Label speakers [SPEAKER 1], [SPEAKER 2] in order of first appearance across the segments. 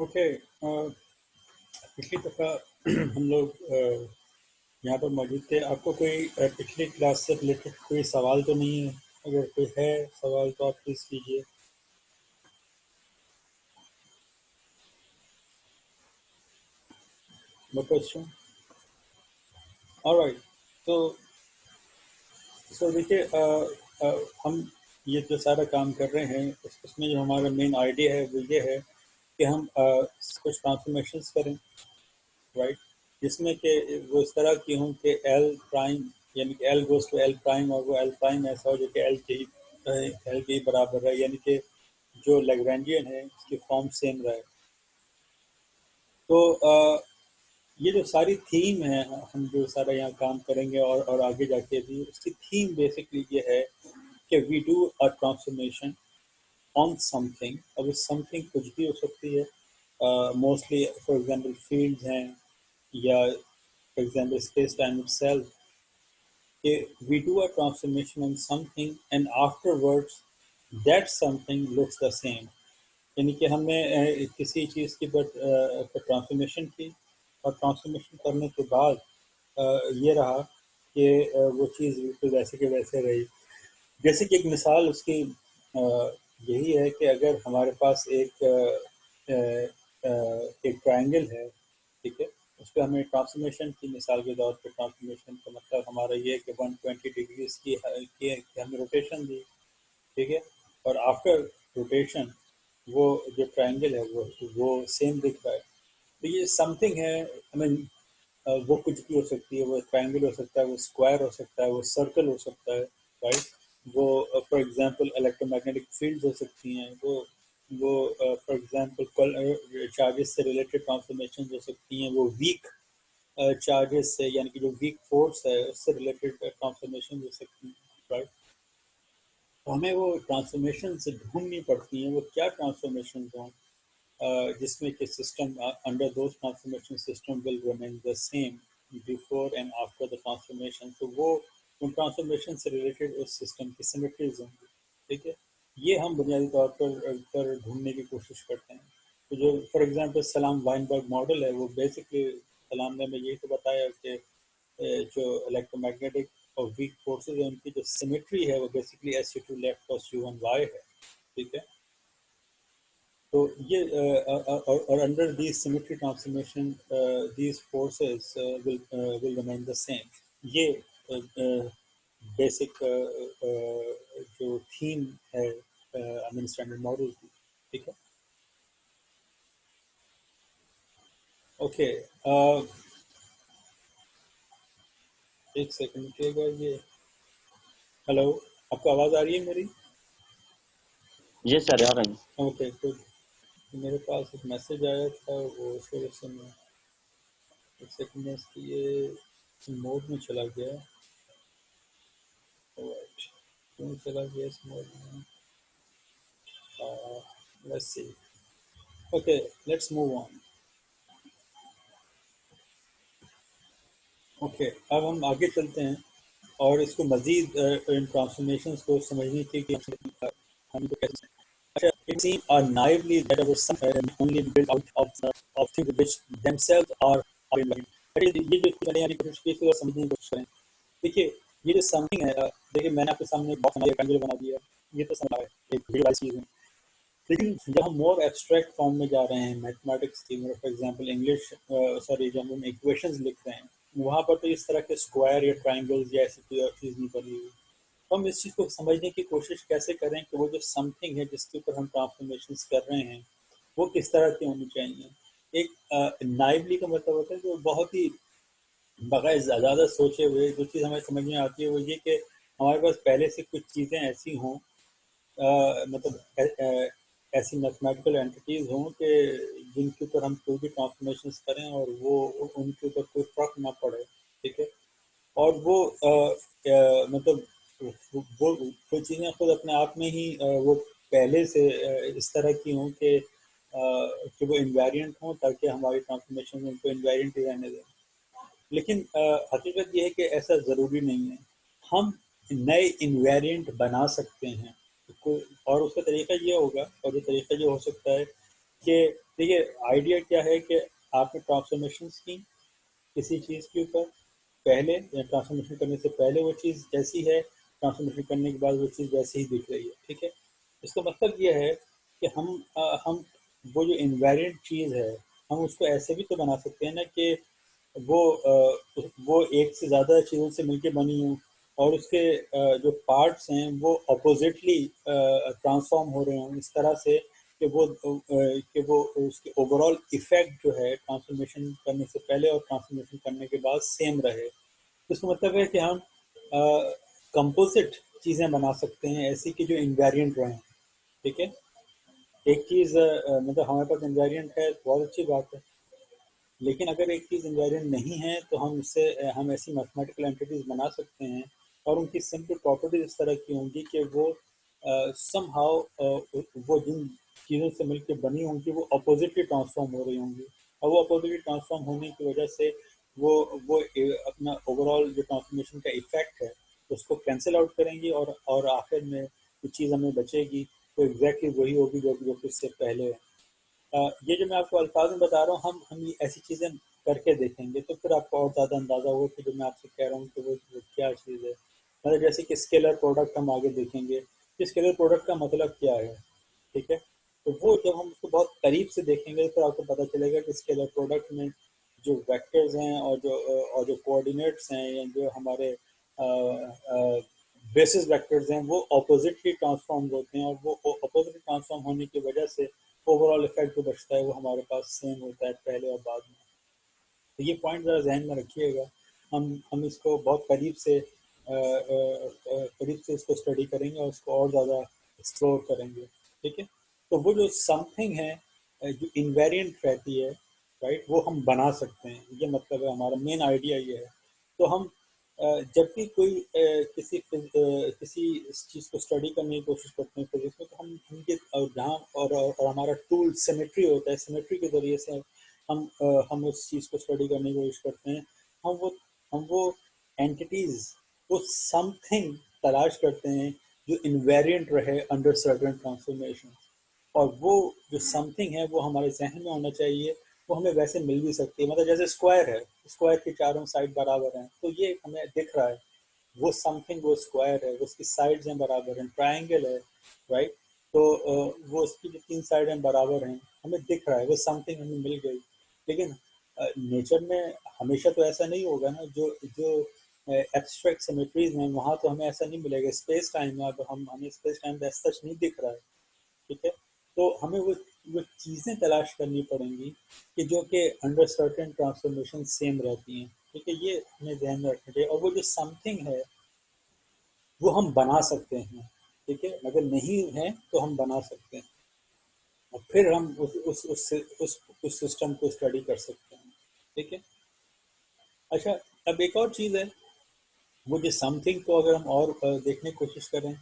[SPEAKER 1] Okay. पिछली दफ़ा हम लोग यहाँ पर मौजूद थे। आपको कोई पिछली क्लास से रिलेटेड कोई सवाल तो नहीं है? अगर कोई है सवाल तो आप प्लीज़ कीजिए। No question. ऑलराइट। तो देखिए, हम ये जो सारा काम कर रहे हैं उसमें जो हमारा मेन आइडिया है वो ये है कि हम कुछ ट्रांसफॉर्मेशंस करें, राइट, जिसमें कि वो इस तरह की हों कि एल प्राइम यानी कि L goes to L prime और वो एल प्राइम ऐसा हो जो कि एल के बराबर है, यानी कि जो लैग्रेंजियन है उसकी फॉर्म सेम रहे। तो ये जो सारी थीम है, हम जो सारा यहाँ काम करेंगे और आगे जाके भी उसकी थीम बेसिकली ये है कि we do a transformation on something. अब इस समथिंग कुछ भी हो सकती है, मोस्टली फॉर एग्जांपल फील्ड्स हैं या for example space time itself. We do a transformation on something and afterwards that something looks the same। यानी कि हमने किसी चीज़ की ट्रांसफॉर्मेशन की और ट्रांसफॉर्मेशन करने के बाद ये रहा कि वो चीज़ बिल्कुल वैसे के वैसे रही। जैसे कि एक मिसाल उसकी यही है कि अगर हमारे पास एक ट्रायंगल है, ठीक है, उस पर हमें ट्रांसफॉर्मेशन की मिसाल के तौर पे ट्रांसफॉर्मेशन का मतलब हमारा ये है कि 120 डिग्रीज की हमने रोटेशन दी, ठीक है, और आफ्टर रोटेशन वो जो ट्रायंगल है वो सेम दिख रहा है। तो ये समथिंग है। आई मीन वो कुछ भी हो सकती है, वो ट्रायंगल हो सकता है, वो स्क्वायर हो सकता है, वो सर्कल हो सकता है, राइट। वो फॉर एग्जांपल इलेक्ट्रोमैग्नेटिक फील्ड्स हो सकती हैं, वो फॉर एग्जांपल चार्जेस से रिलेटेड ट्रांसफॉर्मेशन हो सकती हैं, वो वीक चार्जेस से यानी कि जो वीक फोर्स है उससे रिलेटेड ट्रांसफॉर्मेशन हो सकती हैं, राइट। तो हमें वो ट्रांसफॉर्मेशन से ढूंढनी पड़ती हैं, वो क्या ट्रांसफॉर्मेशन हों जिसमें कि system under those transformation system will remain the same before and after the transformation. तो वो उन ट्रांसफॉर्मेशन से रिलेटेड उस सिस्टम की सिमेट्रीज होंगी, ठीक है। ये हम बुनियादी तौर पर ढूंढने की कोशिश करते हैं। तो जो फॉर एग्जांपल सलाम वाइनबर्ग मॉडल है, वो बेसिकली सलाम ने हमें यही तो बताया कि जो इलेक्ट्रोमैग्नेटिक और वीक फोर्सेज है उनकी जो सिमेट्री है वो basically SU2 left plus U1 Y है, ठीक है। तो ये और under these symmetry transformation these forces will remain the same. ये बेसिक जो थीम है आई मीन स्टैंडर्ड मॉडल की, ठीक है। ओके, एक सेकंड रुकिएगा। ये हेलो, आपको आवाज़ आ रही है मेरी?
[SPEAKER 2] जी सर, आ रही है।
[SPEAKER 1] Okay good. मेरे पास एक मैसेज आया था, वो उस वजह से मैं एक सेकंड में इसकी ये मोड में चला गया। राइट, क्यों चला गया इस मोड में? Let's see. Okay, let's move on. Okay, अब हम आगे चलते हैं और इसको मजीद इन ट्रांसफॉर्मेशंस को समझने की कि हम तो कैसे। अच्छा, it seems naively that our sun only built out of things which themselves are invisible। अरे ये जो चले यानी कोशिश की थी और समझने की कोशिश करें। देखिए, ये जो समथिंग है, देखिए मैंने आपके सामने एक बॉक्स बना दिया, ट्रायंगल बना दिया, ये तो समझ आया, एक विजुअलाइज चीज़ है। लेकिन जब हम मोर एब्स्ट्रैक्ट फॉर्म में जा रहे हैं मैथमेटिक्स की, फॉर एग्जांपल इंग्लिश सॉरी जब हम इक्वेशंस लिख रहे हैं, वहाँ पर तो इस तरह के स्क्वायर या ट्रायंगल्स या ऐसी कोई और चीज़ नहीं बनी हुई। तो हम इस चीज़ को समझने की कोशिश कैसे करें कि वो जो समथिंग है जिसके ऊपर हम ट्रांसफॉर्मेशन कर रहे हैं वो किस तरह की होनी चाहिए। एक नाइवली का मतलब होता है जो बहुत ही बगैर ज़्यादा सोचे हुए जो चीज़ हमें समझ में आती है वो ये कि हमारे पास पहले से कुछ चीज़ें ऐसी हों, मतलब ऐसी मैथमेटिकल एंटिटीज़ हों कि जिनके ऊपर हम कोई भी ट्रांसफॉर्मेशन करें और वो उनके ऊपर कोई फ़र्क ना पड़े, ठीक है। और वो मतलब वो चीज़ें खुद अपने आप में ही वो पहले से इस तरह की हों कि वो इन्वेरिएंट हों ताकि हमारी ट्रांसफॉर्मेशन उनको इन्वेरिएंट ही रहने दें। लेकिन हकीकत ये है कि ऐसा ज़रूरी नहीं है। हम नए इन्वेरिएंट बना सकते हैं। और उसका तरीका ये होगा, और ये तरीका ये हो सकता है कि देखिए आइडिया क्या है कि आपने ट्रांसफॉर्मेशंस की किसी चीज़ के ऊपर पहले, या ट्रांसफॉर्मेशन करने से पहले वो चीज़ जैसी है, ट्रांसफॉर्मेशन करने के बाद वो चीज़ वैसी ही दिख रही है, ठीक है। इसका मतलब ये है कि हम वो जो इन्वेरिएंट चीज़ है, हम उसको ऐसे भी तो बना सकते हैं ना कि वो एक से ज़्यादा चीज़ों से मिलके बनी हो और उसके जो पार्ट्स हैं वो अपोजिटली ट्रांसफॉर्म हो रहे हों इस तरह से कि वो उसके ओवरऑल इफेक्ट जो है ट्रांसफॉर्मेशन करने से पहले और ट्रांसफॉर्मेशन करने के बाद सेम रहे। तो इसका मतलब है कि हम कंपोजिट चीज़ें बना सकते हैं ऐसी कि जो इन्वेरिएंट रहें, ठीक है। एक चीज़ मतलब हमारे पास इन्वेरिएंट है, बहुत अच्छी बात है, लेकिन अगर एक चीज़ इन्वेरिएंट नहीं है तो हम ऐसी मैथमेटिकल एंटिटीज बना सकते हैं और उनकी सिंपल प्रॉपर्टीज इस तरह की होंगी कि वो समहाउ वो जिन चीज़ों से मिलकर बनी होंगी वो अपोजिटली ट्रांसफॉर्म हो रही होंगी और वो अपोजिटली ट्रांसफॉर्म होने की वजह से अपना ओवरऑल जो ट्रांसफॉर्मेशन का इफेक्ट है उसको कैंसिल आउट करेंगी और आखिर में जो चीज़ हमें बचेगी वो एग्जैक्टली वही होगी जो इससे पहले है। ये जो मैं आपको अल्फाज में बता रहा हूँ, हम ये ऐसी चीज़ें करके देखेंगे तो फिर आपको और ज़्यादा अंदाज़ा होगा कि जो मैं आपसे कह रहा हूँ कि वो क्या चीज़ है। मतलब जैसे कि स्केलर प्रोडक्ट हम आगे देखेंगे कि स्केलर प्रोडक्ट का मतलब क्या है, ठीक है। तो वो जब हम उसको बहुत करीब से देखेंगे तो फिर आपको पता चलेगा कि स्केलर प्रोडक्ट में जो वेक्टर्स हैं और जो कोऑर्डिनेट्स हैं या जो हमारे बेसिस वेक्टर्स हैं वो अपोजिटली ट्रांसफॉर्म होते हैं और वो अपोजिटली ट्रांसफॉर्म होने की वजह से ओवरऑल इफेक्ट जो बचता है वो हमारे पास सेम होता है पहले और बाद में। तो ये पॉइंट ज़रा जहन में रखिएगा। हम इसको बहुत करीब से इसको स्टडी करेंगे और इसको और ज़्यादा एक्सप्लोर करेंगे, ठीक है। तो वो जो समथिंग है जो इन्वेरिएंट रहती है, राइट, वो हम बना सकते हैं, ये मतलब है हमारा मेन आइडिया ये है। तो हम जब भी कोई किसी इस चीज़ को स्टडी करने की कोशिश करते हैं फिजिक्स में तो हम उनके जहाँ और हमारा टूल सिमेट्री होता है, सिमेट्री के ज़रिए से हम उस चीज़ को स्टडी करने की कोशिश करते हैं। हम वो एंटिटीज़, वो समथिंग तलाश करते हैं जो इन्वेरिएंट रहे अंडर सर्टेन ट्रांसफॉर्मेशन और वो जो समथिंग है वो हमारे जहन में होना चाहिए। वो हमें वैसे मिल भी सकती है, मतलब जैसे स्क्वायर है, स्क्वायर की चारों साइड बराबर हैं तो ये हमें दिख रहा है, वो समथिंग वो स्क्वायर है, वो उसकी साइड्स हैं बराबर हैं, ट्राइंगल है, राइट। तो वो उसकी जो 3 साइड हैं बराबर हैं, हमें दिख रहा है, वो समथिंग हमें मिल गई। लेकिन नेचर में हमेशा तो ऐसा नहीं होगा ना, जो जो एब्स्ट्रैक्ट सिमेट्रीज में वहाँ तो हमें ऐसा नहीं मिलेगा। स्पेस टाइम में अब हमें स्पेस टाइम सच नहीं दिख रहा है, ठीक है। तो हमें वो चीज़ें तलाश करनी पड़ेंगी कि जो कि अंडर सर्टेन ट्रांसफॉर्मेशन सेम रहती हैं, ठीक है। ये हमें ध्यान में रखना चाहिए और वो जो समथिंग है वो हम बना सकते हैं, ठीक है। अगर नहीं है तो हम बना सकते हैं और फिर हम उस सिस्टम को स्टडी कर सकते हैं, ठीक है। अच्छा, अब एक और चीज़ है, वो जो समथिंग को अगर हम और देखने की कोशिश करें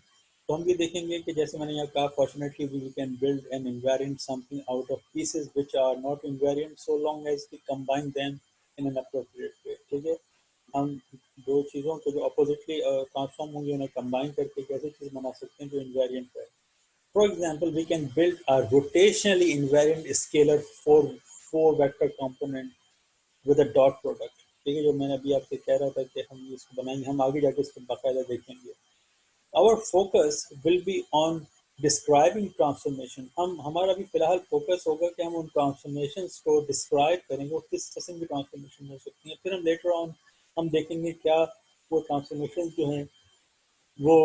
[SPEAKER 1] तो हम ये देखेंगे कि जैसे मैंने यहाँ कहा, fortunately we can build an invariant something out of pieces which are not invariant so long as we combine them in an appropriate way, ठीक है। हम दो चीज़ों को जो अपोजिटली ट्रांसफॉर्म होंगे उन्हें कंबाइन करके एक ऐसी चीज़ बना सकते हैं जो इन्वेरिएंट है। For example, we can build a rotationally invariant scalar four vector component with a dot product, ठीक है। जो मैंने अभी आपसे कह रहा था कि हम इसको बनाएंगे, हम आगे जाके इसको बाकायदा देखेंगे। Our focus will be on describing transformation. हमारा भी फिलहाल फोकस होगा कि हम उन ट्रांसफॉर्मेशंस को डिस्क्राइब करेंगे, वो किस किस्म की ट्रांसफॉर्मेशन हो सकती हैं। फिर हम लेटर ऑन हम देखेंगे क्या वो ट्रांसफॉर्मेशन जो हैं वो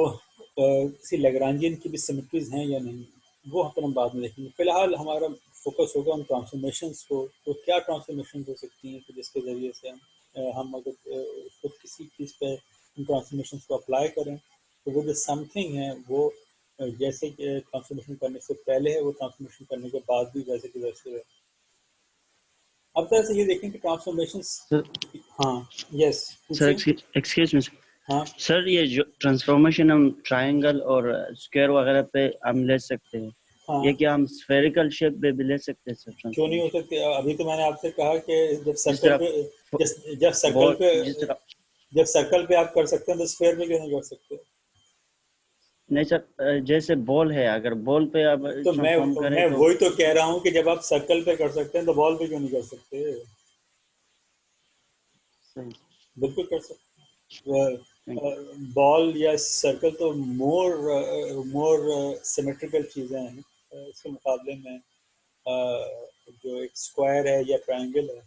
[SPEAKER 1] किसी लैग्रांजियन की भी सिमेट्रीज हैं या नहीं, वो फिर हम बाद में देखेंगे। फिलहाल हमारा फोकस होगा उन ट्रांसफॉर्मेशंस को, तो क्या ट्रांसफॉर्मेशन हो सकती हैं कि जिसके ज़रिए से हम अगर खुद किसी चीज़ पे उन ट्रांसफॉर्मेशंस को अप्लाई करें तो वो जो समथिंग है वो जैसे कि ट्रांसफॉर्मेशन करने से पहले है वो ट्रांसफॉर्मेशन करने के बाद भी वैसे की वैसे है। अब तरह से ये देखें कि ट्रांसफॉर्मेशंस। हाँ, यस,
[SPEAKER 2] सर
[SPEAKER 1] पूछिए।
[SPEAKER 2] एक्सक्यूज मी
[SPEAKER 1] हाँ
[SPEAKER 2] सर, ये जो ट्रांसफॉर्मेशन हम ट्रायंगल और स्क्वायर वगैरह पे हम ले सकते हैं,
[SPEAKER 1] हाँ,
[SPEAKER 2] ये क्या हम स्फेरिकल शेप पे भी ले सकते हैं सर
[SPEAKER 1] क्यों नहीं हो
[SPEAKER 2] ट्रांसफॉर्मेशन?
[SPEAKER 1] सकते? अभी तो मैंने आपसे कहा कि जब
[SPEAKER 2] जिस
[SPEAKER 1] सर्कल
[SPEAKER 2] तरह
[SPEAKER 1] पे जब सर्कल
[SPEAKER 2] बहुत
[SPEAKER 1] पे
[SPEAKER 2] जिस तरह
[SPEAKER 1] जब सर्कल पे आप कर सकते हैं तो स्फेयर में क्यों नहीं कर सकते?
[SPEAKER 2] नहीं सर, जैसे बॉल है, अगर बॉल पे आप
[SPEAKER 1] तो
[SPEAKER 2] ट्रांसफॉर्म करें
[SPEAKER 1] मैं
[SPEAKER 2] तो
[SPEAKER 1] वही तो कह रहा हूँ कि जब आप सर्कल पे कर सकते हैं तो बॉल पे क्यों नहीं कर सकते?
[SPEAKER 2] सही।
[SPEAKER 1] बिल्कुल कर सकते। बॉल या सर्कल तो मोर मोर सिमेट्रिकल चीज़ें हैं इसके मुकाबले में। जो एक स्क्वायर है या ट्रायंगल है,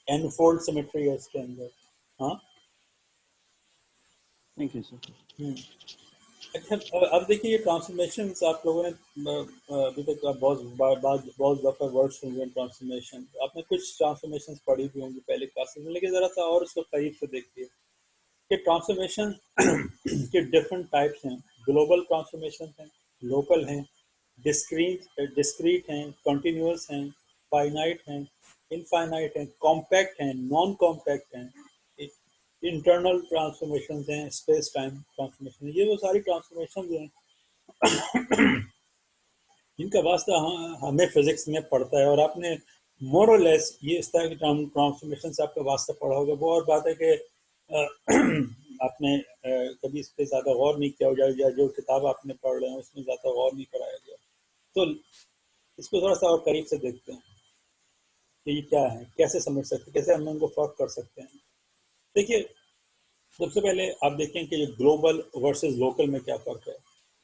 [SPEAKER 1] एनफोल्ड सिमेट्री है इसके अंदर। हाँ।
[SPEAKER 2] Thank you sir.
[SPEAKER 1] हम्म। अच्छा, अब देखिए ये ट्रांसफॉर्मेशंस आप लोगों ने अभी तक आप बहुत दफ़ा वर्ड सुन हैं ट्रांसफॉर्मेशन। आपने कुछ ट्रांसफॉर्मेशंस पढ़ी भी होंगी पहले क्लासेस में, लेकिन ज़रा सा और उसको करीब से देखिए कि ट्रांसफॉर्मेशन के डिफरेंट टाइप्स हैं। ग्लोबल ट्रांसफॉर्मेशन हैं, लोकल हैं, डिस्क्रीट हैं, कंटिन्यूअस हैं, फाइनाइट हैं, इनफाइनाइट हैं, कॉम्पैक्ट हैं, नॉन कॉम्पैक्ट हैं, इंटरनल ट्रांसफॉर्मेशन हैं, स्पेस टाइम ट्रांसफॉर्मेशन। ये वो सारी ट्रांसफॉर्मेशन हैं इनका वास्ता हमें फिजिक्स में पड़ता है, और आपने मोर और लेस ये इस तरह की ट्रांसफॉर्मेशन से आपका वास्ता पड़ा होगा। वो और बात है कि आपने कभी इस पर ज़्यादा गौर नहीं किया हो, या जो किताब आपने पढ़ रहे हैं उसमें ज़्यादा गौर नहीं कराया गया। तो इसको थोड़ा सा और करीब से देखते हैं कि ये क्या है, कैसे समझ सकते हैं, कैसे हम उनको फर्क कर सकते हैं। देखिए, सबसे पहले आप देखें कि ग्लोबल वर्सेस लोकल में क्या फ़र्क है।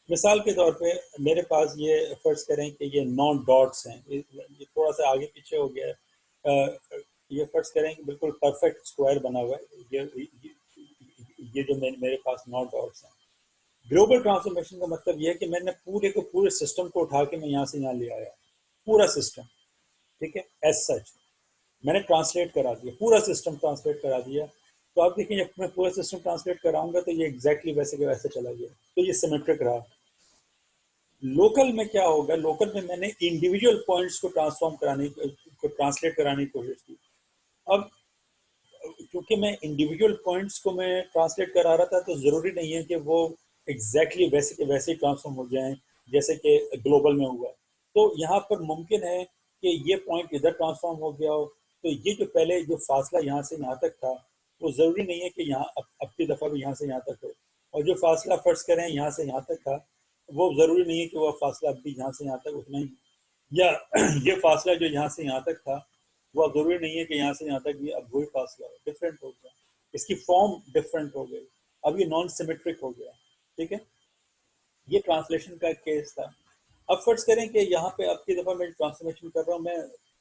[SPEAKER 1] मिसाल के तौर पे मेरे पास ये फ़र्ज़ करें कि ये 9 डॉट्स हैं, ये थोड़ा सा आगे पीछे हो गया है। ये फ़र्ज़ करें कि बिल्कुल परफेक्ट स्क्वायर बना हुआ है। ये जो मेरे पास 9 डॉट्स हैं। ग्लोबल ट्रांसफॉर्मेशन का मतलब ये है कि मैंने पूरे के पूरे सिस्टम को उठा के मैं यहाँ से यहाँ ले आया, पूरा सिस्टम। ठीक है, एज सच मैंने ट्रांसलेट करा दिया, पूरा सिस्टम ट्रांसलेट करा दिया। तो आप देखिए, जब मैं पूरा सिस्टम ट्रांसलेट कराऊंगा तो ये एग्जैक्टली वैसे के वैसे चला गया, तो ये सिमेट्रिक रहा। लोकल में क्या होगा, लोकल में मैंने इंडिविजुअल पॉइंट्स को ट्रांसलेट कराने की कोशिश की। अब क्योंकि मैं इंडिविजुअल पॉइंट्स को मैं ट्रांसलेट करा रहा था, तो ज़रूरी नहीं है कि वो एग्जैक्टली वैसे के वैसे ही ट्रांसफॉर्म हो जाएं जैसे कि ग्लोबल में हुआ। तो यहाँ पर मुमकिन है कि ये पॉइंट इधर ट्रांसफॉर्म हो गया हो, तो ये जो पहले जो फासला यहाँ से यहाँ तक था, वो ज़रूरी नहीं है कि यहाँ अब की दफ़ा भी यहाँ से यहाँ तक हो। और जो फासला फ़र्ज करें यहाँ से यहाँ तक था, वो ज़रूरी नहीं है कि वो फासला अब भी यहाँ से यहाँ तक उतना ही, या ये फासला जो यहाँ से यहाँ तक था, वो जरूरी नहीं है कि यहाँ से यहाँ तक भी अब वही फासला हो, डिफरेंट हो गया, इसकी फॉर्म डिफरेंट हो गई, अब ये नॉन सिमेट्रिक हो गया। ठीक है, ये ट्रांसलेशन का एक केस था। अब फर्ज करें कि यहाँ पे अब की दफ़ा मैं ट्रांसफॉर्मेशन कर रहा हूँ,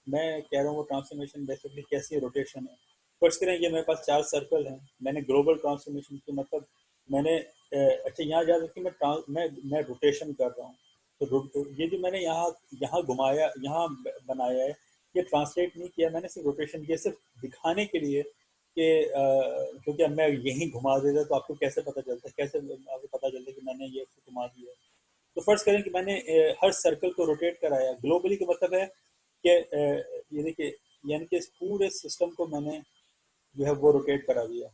[SPEAKER 1] मैं कह रहा हूँ वो ट्रांसफॉर्मेशन बेसिकली कैसी रोटेशन है। फर्ज करें कि मेरे पास 4 सर्कल हैं, मैंने ग्लोबल ट्रांसफॉर्मेशन की मतलब मैंने अच्छा यहाँ याद रखिए, मैं रोटेशन कर रहा हूँ। तो ये जो मैंने यहाँ यहाँ घुमाया, यहाँ बनाया है, ये ट्रांसलेट नहीं किया मैंने, सिर्फ रोटेशन किया, सिर्फ दिखाने के लिए कि क्योंकि अब मैं यहीं घुमा देता तो आपको कैसे पता चलता, कैसे आपको पता चलता कि मैंने ये घुमा दिया। तो फर्ज करें कि मैंने हर सर्कल को रोटेट कराया। ग्लोबली का मतलब है कि ये देखिए, यानी कि इस पूरे सिस्टम को मैंने जो है वो रोटेट करा दिया।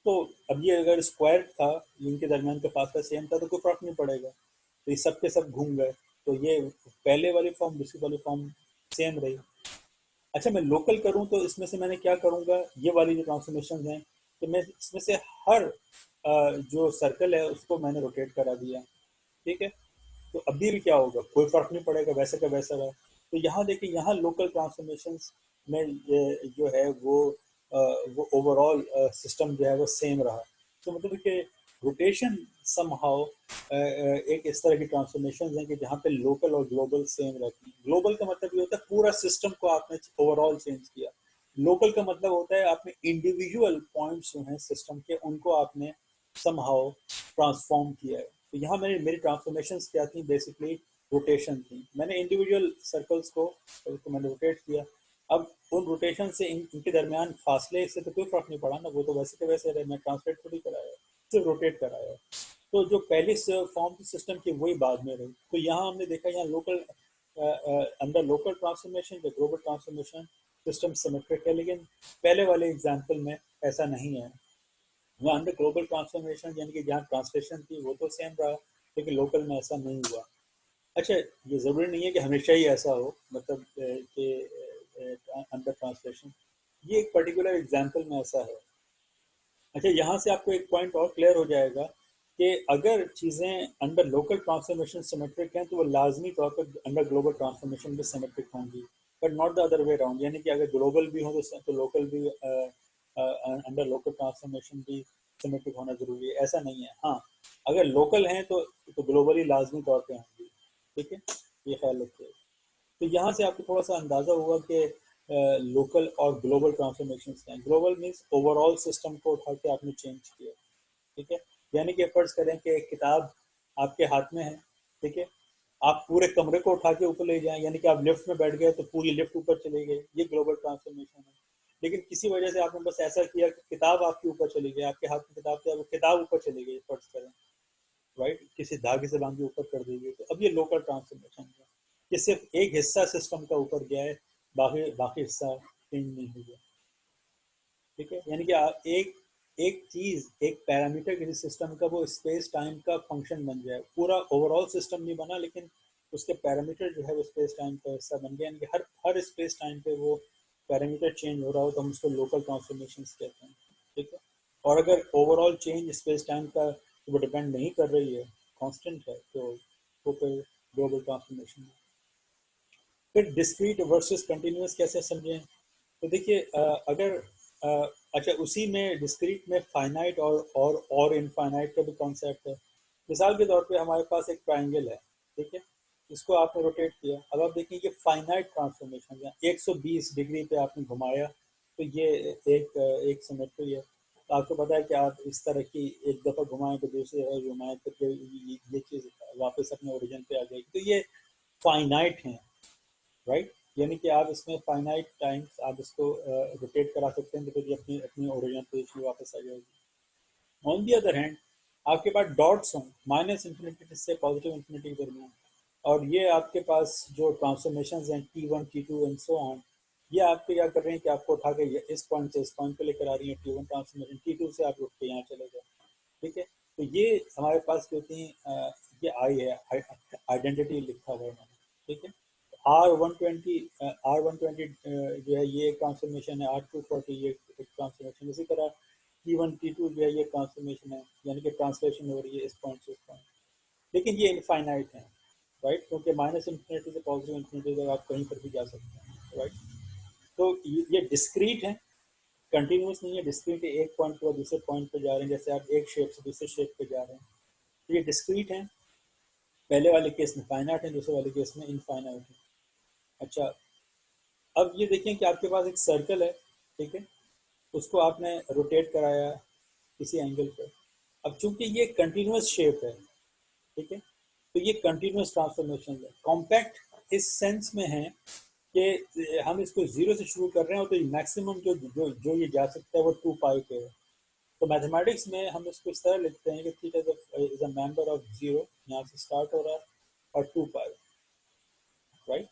[SPEAKER 1] तो अब ये अगर स्क्वायर था, इनके दरमियान का फासला सेम था, तो कोई फर्क नहीं पड़ेगा, तो ये सब के सब घूम गए, तो ये पहले वाली फॉर्म दूसरी वाली फॉर्म सेम रही। अच्छा, मैं लोकल करूं तो इसमें से मैंने क्या करूंगा, ये वाली जो ट्रांसफॉर्मेशन हैं, तो मैं इसमें से हर जो सर्कल है उसको मैंने रोटेट करा दिया। ठीक है, तो अभी भी क्या होगा, कोई फर्क नहीं पड़ेगा, वैसे का वैसा रहा। तो यहाँ देखिए, यहाँ लोकल ट्रांसफॉर्मेशन में जो है वो ओवरऑल सिस्टम जो है वो सेम रहा। तो मतलब कि रोटेशन समहाउ एक इस तरह की ट्रांसफॉर्मेशन है कि जहाँ पे लोकल और ग्लोबल सेम रहती है। ग्लोबल का मतलब ये होता है पूरा सिस्टम को आपने ओवरऑल चेंज किया। लोकल का मतलब होता है आपने इंडिविजुअल पॉइंट्स जो हैं सिस्टम के, उनको आपने समहाउ ट्रांसफॉर्म किया है। तो यहाँ मेरी ट्रांसफॉर्मेशन क्या थी, बेसिकली रोटेशन थी। मैंने इंडिविजुअल सर्कल्स को मैंने रोटेट किया। अब उन रोटेशन से इनके दरमियान फासले से तो कोई फर्क नहीं पड़ा ना, वो तो वैसे के वैसे रहे, मैं ट्रांसलेट थोड़ी कराया, सिर्फ रोटेट कराया। तो जो पहली फॉर्म थी सिस्टम की वही बाद में रही। तो यहाँ हमने देखा, यहाँ लोकल अंडर लोकल ट्रांसफॉर्मेशन या ग्लोबल ट्रांसफॉर्मेशन सिस्टम सिमेट्रिक है, लेकिन पहले वाले एग्जाम्पल में ऐसा नहीं है। वहाँ अंडर ग्लोबल ट्रांसफॉर्मेशन यानी कि जहाँ ट्रांसलेशन थी वो तो सेम रहा, लेकिन लोकल में ऐसा नहीं हुआ। अच्छा, ये ज़रूरी नहीं है कि हमेशा ही ऐसा हो, मतलब कि अंडर ट्रांसलेशन ये एक पर्टिकुलर एग्जांपल में ऐसा है। अच्छा, यहाँ से आपको एक पॉइंट और क्लियर हो जाएगा कि अगर चीज़ें अंडर लोकल ट्रांसफॉर्मेशन सिमेट्रिक हैं तो वो लाजमी तौर पर अंडर ग्लोबल ट्रांसफॉर्मेशन भी सिमेट्रिक होंगी, but not the other way around, यानी कि अगर ग्लोबल भी हो तो लोकल भी अंडर लोकल ट्रांसफॉर्मेशन भी सिमेट्रिक होना जरूरी है, ऐसा नहीं है। हाँ, अगर लोकल हैं तो ग्लोबली लाजमी तौर पे होंगी, ठीक है, ये ख्याल रखिए। तो यहाँ से आपको थोड़ा सा अंदाजा होगा कि लोकल और ग्लोबल ट्रांसफॉर्मेशन क्या है। ग्लोबल मीन्स ओवरऑल सिस्टम को उठा के आपने चेंज किया, ठीक है। यानी कि फर्ज करें कि एक किताब आपके हाथ में है, ठीक है, आप पूरे कमरे को उठा के ऊपर ले जाएं, यानी कि आप लिफ्ट में बैठ गए तो पूरी लिफ्ट ऊपर चली गई, ये ग्लोबल ट्रांसफॉर्मेशन है। लेकिन किसी वजह से आपने बस ऐसा किया कि किताब आपके ऊपर चली गई, आपके हाथ में किताब थी, वो किताब ऊपर चली गई फर्ज करें, राइट, किसी धागे से बांध के ऊपर कर दी गई, तो अब ये लोकल ट्रांसफॉर्मेशन है। ये सिर्फ एक हिस्सा सिस्टम का ऊपर गया है, बाकी बाकी हिस्सा चेंज नहीं हुआ, ठीक है। यानी कि एक एक चीज, एक पैरामीटर किसी सिस्टम का वो स्पेस टाइम का फंक्शन बन जाए, पूरा ओवरऑल सिस्टम नहीं बना लेकिन उसके पैरामीटर जो है वो स्पेस टाइम का हिस्सा बन गया, यानी कि हर हर स्पेस टाइम पे वो पैरामीटर चेंज हो रहा हो तो हम उसको लोकल ट्रांसफॉर्मेशन कहते हैं, ठीक है। और अगर ओवरऑल चेंज स्पेस टाइम का वो डिपेंड नहीं कर रही है, कांस्टेंट है, तो वो फिर ग्लोबल ट्रांसफॉर्मेशन है। फिर डिस्क्रीट वर्सेस कंटिन्यूस कैसे समझें, तो देखिए अगर अच्छा, उसी में डिस्क्रीट में फाइनाइट और इनफाइनाइट का भी कॉन्सेप्ट है। मिसाल के तौर पे हमारे पास एक ट्राइंगल है, ठीक है, इसको आपने रोटेट किया, अब आप देखिए ये फाइनाइट ट्रांसफॉर्मेशन है, 120 डिग्री पे आपने घुमाया तो ये एक सिमेट्री है। तो आपको पता है कि आप इस तरह की एक दफ़ा घुमाएं तो दूसरी दफ़ा घुमाएं तो फिर ये चीज़ वापस अपने ओरिजिन पे आ जाएगी, तो ये फाइनाइट है, राइट। यानी कि आप इसमें फाइनाइट टाइम्स आप इसको रोटेट करा सकते हैं तो फिर ये अपनी अपनी ओरिजिनल पोजीशन वापस आ जाएगी। ऑन दी अदर हैंड आपके पास डॉट्स हों माइनस इंफिनिटी से पॉजिटिव इंफिनिटी के दरमियान, और ये आपके पास जो ट्रांसफॉर्मेशन हैं T1 T2 and so on, ये आपके क्या कर रहे हैं कि आपको उठा के इस पॉइंट से इस पॉइंट पे लेकर आ रही है। T1 ट्रांसफॉर्मेशन, T2 से आप उठ के यहाँ चले गए, ठीक है। तो ये हमारे पास जो थी ये आई है, आइडेंटिटी लिखा हुआ है, ठीक है। R120 जो है ये एक ट्रांसफॉर्मेशन है, R240 ये एक ट्रांसफॉर्मेशन, इसी तरह T1 T2 जो है ये ट्रांसफॉर्मेशन है, यानी कि ट्रांसलेशन हो रही है इस पॉइंट से इस पॉइंट, लेकिन ये इनफाइनाइट है, राइट, क्योंकि माइनस इंफिनिटी से पॉजिटिव इंफिनिटी तक आप कहीं पर भी जा सकते हैं, राइट। तो ये डिस्क्रीट है, कंटिन्यूस नहीं है, डिस्क्रीट है, एक पॉइंट पर दूसरे पॉइंट पर जा रहे हैं, जैसे आप एक शेप से दूसरे शेप पे जा रहे हैं, तो ये डिस्क्रीट है। पहले वाले केस में फाइनाइट है, दूसरे वाले केस में इनफाइनाइट है। अच्छा, अब ये देखें कि आपके पास एक सर्कल है, ठीक है, उसको आपने रोटेट कराया किसी एंगल पे। अब चूंकि ये कंटिन्यूस शेप है, ठीक है, तो ये कंटिन्यूस ट्रांसफॉर्मेशन है। कॉम्पैक्ट इस सेंस में है कि हम इसको जीरो से शुरू कर रहे हैं, तो मैक्सिमम जो ये जा सकता है वो 2 पाई पे है। तो मैथमेटिक्स में हम इसको इस तरह लिखते हैं कि theta is a member of zero, यहाँ से स्टार्ट हो रहा है, और 2 पाई, राइट।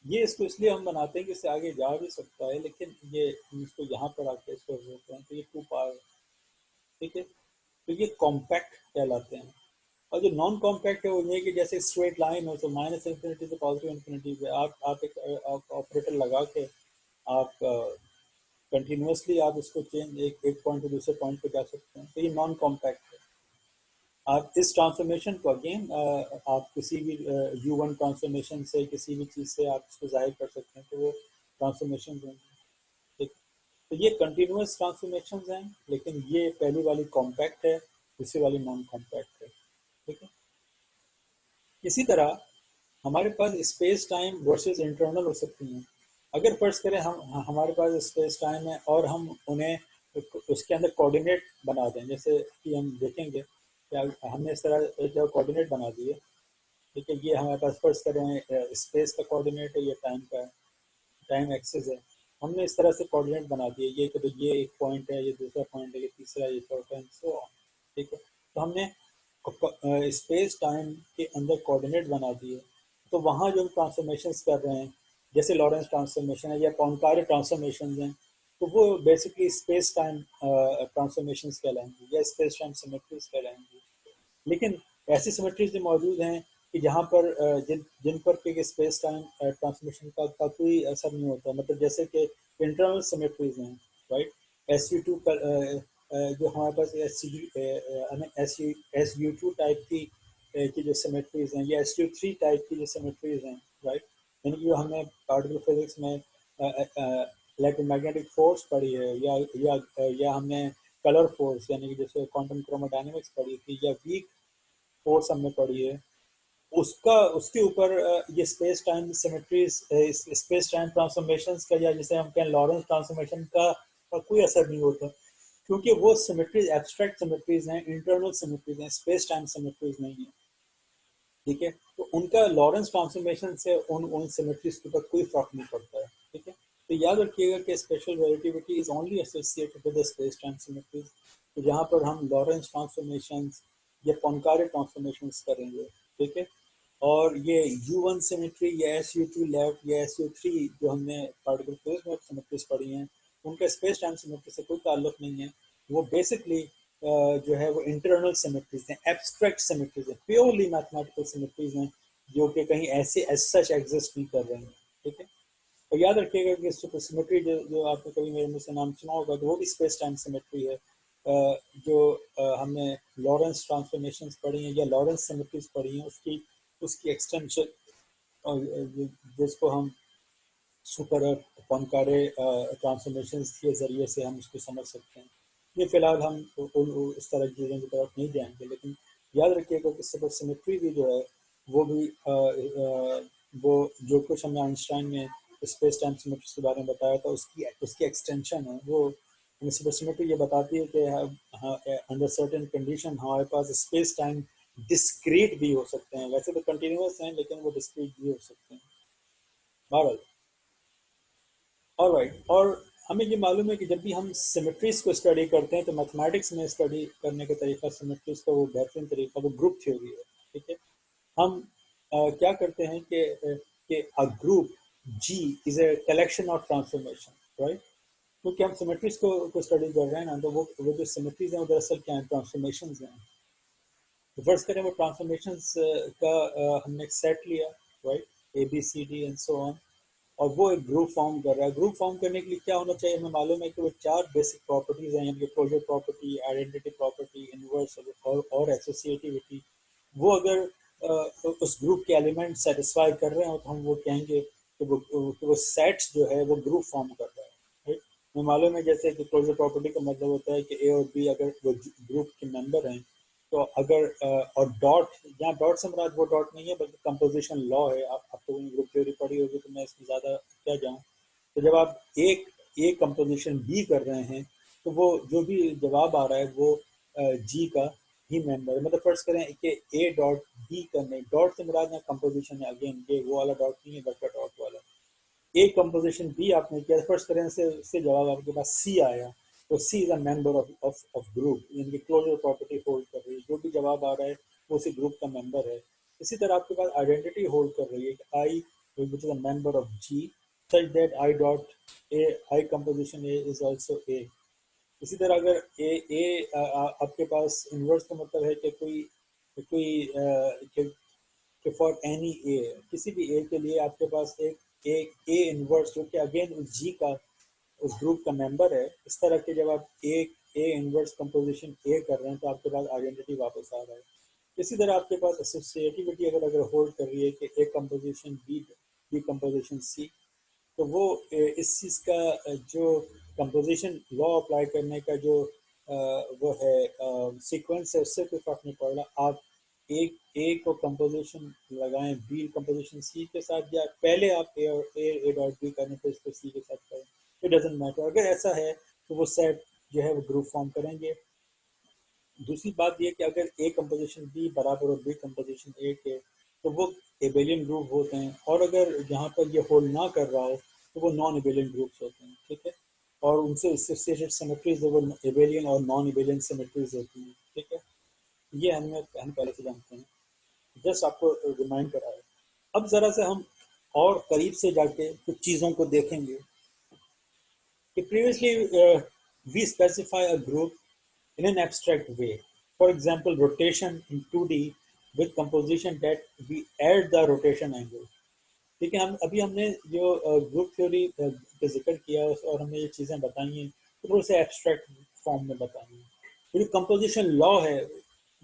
[SPEAKER 1] ये इसको इसलिए हम बनाते हैं कि इससे आगे जा भी सकता है, लेकिन ये इसको यहाँ पर आके इसको बोलते हैं, तो ये 2 पाई, ठीक है। तो ये कॉम्पैक्ट कहलाते हैं। और जो नॉन कॉम्पैक्ट है वो ये कि जैसे स्ट्रेट लाइन हो, तो माइनस इंफिनिटी से पॉजिटिव इंफिनिटी पे आप एक ऑपरेटर लगा के आप कंटिन्यूसली आप इसको चेंज एक पॉइंट से दूसरे पॉइंट पे जा सकते हैं, तो ये नॉन कॉम्पैक्ट है। आप इस ट्रांसफॉर्मेशन को अगेन आप किसी भी U1 ट्रांसफॉर्मेशन से किसी भी चीज़ से आप इसको जाहिर कर सकते हैं, तो वो ट्रांसफॉर्मेशन होंगे, ठीक। तो ये कंटिन्यूस ट्रांसफॉर्मेशन हैं, लेकिन ये पहली वाली कॉम्पैक्ट है, दूसरी वाली नॉन कॉम्पैक्ट है, ठीक है। इसी तरह हमारे पास स्पेस टाइम वर्सेस इंटरनल हो सकती हैं। अगर फर्ज करें हम हमारे पास स्पेस टाइम है और हम उन्हें उसके अंदर कोऑर्डिनेट बना दें, जैसे कि हम देखेंगे कि हमने इस तरह एक जगह कोऑर्डिनेट बना दिए, ठीक है, ये हमारे पास फर्ज करें स्पेस का कोऑर्डिनेट है, ये टाइम का है, टाइम एक्सिस है। हमने इस तरह से कोऑर्डिनेट बना दिए, ये कि ये एक पॉइंट है, ये दूसरा पॉइंट है, ये तीसरा, ये चौथा, सो ऑन, ठीक है। तो हमने स्पेस टाइम के अंदर कोऑर्डिनेट बना दिए, तो वहाँ जो हम ट्रांसफॉर्मेशंस कर रहे हैं, जैसे लॉरेंस ट्रांसफॉर्मेशन है या पोइनकारी ट्रांसफॉर्मेशन हैं, तो वो बेसिकली स्पेस टाइम ट्रांसफॉर्मेशंस कहलाएंगी या स्पेस टाइम सिमेट्रीज कहलाएंगी। लेकिन ऐसी सिमेट्रीज भी मौजूद हैं कि जहाँ पर जिन पर के स्पेस टाइम ट्रांसफॉर्मेशन का कोई असर नहीं होता, मतलब जैसे कि इंटरनल सिमेट्रीज हैं, राइट। SV2 जो हमारे पास एस यू टू टाइप की जो सिमेट्रीज हैं या एस यू थ्री टाइप की जो सिमेट्रीज हैं, राइट, यानी कि जो हमने पार्टिकल फिजिक्स में इलेक्ट्रोमैग्नेटिक फोर्स पढ़ी है, या हमने कलर फोर्स यानी कि जैसे क्वांटम क्रोमोडायनेमिक्स पढ़ी थी, या वीक फोर्स हमने पढ़ी है, उसका उसके ऊपर ये space time symmetries, space time transformations का, या जिसे हम कहें लॉरेंस ट्रांसफॉर्मेशन का कोई असर नहीं होता, क्योंकि वो सिमेट्रीज एब्स्ट्रैक्ट सिमेट्रीज हैं, इंटरनल सिमेट्रीज हैं, स्पेस टाइम सिमेट्रीज नहीं है, ठीक है। तो उनका लॉरेंस ट्रांसफॉर्मेशन से उन सिमेट्रीज के ऊपर कोई फर्क नहीं पड़ता है, ठीक है। तो याद रखिएगा कि special relativity is only associated with space time symmetries, तो जहाँ पर हम लॉरेंस ट्रांसफॉर्मेशन या पोनकारे ट्रांसफॉर्मेशन करेंगे, ठीक है। और ये U1 सिमेट्री या SU2 लेफ्ट या SU3 जो हमने पार्टिकल फिजिक्स में सिमेट्रीज पढ़ी हैं, उनका स्पेस टाइम सिमेट्री से कोई ताल्लुक नहीं है। वो बेसिकली जो है वो इंटरनल सिमेट्रीज हैं, एब्स्ट्रैक्ट सिमेट्रीज हैं, प्योरली मैथमेटिकल सिमेट्रीज हैं, जो कि कहीं ऐसे एज सच एग्जिस्ट नहीं कर रहे हैं, ठीक है। और याद रखिएगा कि सुपर सिमेट्री जो आपने कभी मेरे मुंह से नाम सुना होगा, तो वो भी स्पेस टाइम सिमेट्री है, जो हमने लॉरेंस ट्रांसफॉर्मेशंस पढ़ी हैं या लॉरेंस सिमेट्रीज पढ़ी हैं, उसकी उसकी एक्सटेंशन, जिसको हम सुपर पोनकारे ट्रांसफॉर्मेशंस के ज़रिए से हम उसको समझ सकते हैं। ये फ़िलहाल हम उस तरह की चीज़ों की तरफ नहीं जाएंगे, लेकिन याद रखिएगा कि सुपर सिमेट्री भी जो है वो भी वो जो कुछ हमने आइंस्टाइन में स्पेस टाइम सिमेट्री के बारे में बताया था, उसकी उसकी एक्सटेंशन है। वो सुपर सिमेट्री ये बताती है कि अंडर सर्टेन कंडीशन हमारे पास स्पेस टाइम डिस्क्रीट भी हो सकते हैं, वैसे तो कंटिन्यूस हैं लेकिन वो डिस्क्रीट भी हो सकते हैं। बहरहाल, ऑलराइट, और हमें ये मालूम है कि जब भी हम सिमेट्रीज को स्टडी करते हैं तो मैथमेटिक्स में स्टडी करने का तरीका सिमेट्रीज का वो बेहतरीन तरीका वो ग्रुप थ्योरी है, ठीक है। हम क्या करते हैं कि a group G is a collection of transformation, right. क्योंकि हम सिमेट्रीज को स्टडी कर रहे हैं ना, तो वो जो सिमेट्रीज हैं वो दरअसल क्या है, ट्रांसफॉर्मेशन हैं। तो फर्स्ट करें वो ट्रांसफॉर्मेशन का हमने एक सेट लिया, right, ABCD and so on, और वो एक ग्रुप फॉर्म कर रहा है। ग्रुप फॉर्म करने के लिए क्या होना चाहिए, हमें मालूम है कि वो चार बेसिक प्रॉपर्टीज हैं, यानी कि closure property, identity property, inverse और एसोसिएटिविटी। वो अगर उस ग्रुप के एलिमेंट सेटिस्फाई कर रहे हो तो हम वो कहेंगे कि वो सेट्स जो है वो ग्रुप फॉर्म कर रहा है, राइट। हमें मालूम है जैसे कि क्लोजर प्रॉपर्टी का मतलब होता है कि A और B अगर वो ग्रुप के मेंबर हैं, तो अगर और डॉट, यहाँ डॉट से मुराद वो डॉट नहीं है बल्कि कंपोजिशन लॉ है। आपको ग्रुप थ्योरी पढ़ी होगी तो मैं इसमें ज़्यादा क्या जाऊँ। तो जब आप एक कंपोजिशन बी कर रहे हैं, तो वो जो भी जवाब आ रहा है वो जी का ही मेंबर, मतलब फर्स्ट करें कि ए डॉट बी करने, डॉट से मुराद यहाँ कंपोजिशन है, अगेन ये वो वाला डॉट नहीं है बल्कि डॉट वाला। एक कंपोजिशन बी आपने किया, फर्स्ट करें से जवाब आपके पास सी आया, तो C is a member of group, यानी कि क्लोजर प्रॉपर्टी होल्ड कर रही है, जो भी जवाब आ रहा है वो उसी ग्रुप का मेंबर है। इसी तरह आपके पास आइडेंटिटी होल्ड कर रही है कि I which is a member of G, such that I dot A, I composition A is also A. इसी तरह अगर ए आपके पास इन्वर्स का मतलब है कि कोई कोई कि फॉर एनी ए, किसी भी ए के लिए आपके पास एक ए इनवर्स जो कि अगेन उस जी का, उस ग्रुप का मेंबर है। इस तरह के जब आप ए इनवर्स कंपोजिशन ए कर रहे हैं तो आपके पास आइडेंटिटी वापस आ रहा है। इसी तरह आपके पास एसोसिएटिविटी अगर होल्ड कर रही है कि ए कंपोजिशन बी कंपोजिशन सी, तो वो इस चीज़ का जो कंपोजिशन लॉ अप्लाई करने का जो वो है सीक्वेंस है, उससे कोई फर्क नहीं पड़ रहा। आप एक ए को कंपोजिशन लगाएं बी कंपोजिशन सी के साथ, या पहले आप ए डॉट बी करें फिर इसको सी के साथ करें, इट डजेंट मैटर। अगर ऐसा है तो वो सेट जो है वो ग्रुप फॉर्म करेंगे। दूसरी बात ये कि अगर ए कंपोजिशन बी बराबर और बी कंपोजिशन ए के, तो वो एबेलियन ग्रुप होते हैं, और अगर जहाँ पर ये होल्ड ना कर रहा हो तो वो नॉन एबेलियन ग्रुप्स होते हैं, ठीक है। और उनसे एसोसिएटेड सिमेट्रीज वो एबेलियन और नॉन एबेलियन सिमेट्रीज होती हैं, ठीक है। ये हम पहले से जानते हैं, जस्ट आपको रिमाइंड कराया। अब ज़रा से हम और करीब से जाके कुछ चीज़ों को देखेंगे कि previously we specify a group in an abstract way. For example, rotation in 2D with composition that we add the rotation angle. ठीक है, हम अभी हमने जो ग्रुप थ्योरी का जिक्र किया और हमने ये चीज़ें बताई हैं, तो थोड़े से एब्स्ट्रैक्ट फॉर्म में बतानी है। तो जो कंपोजिशन लॉ है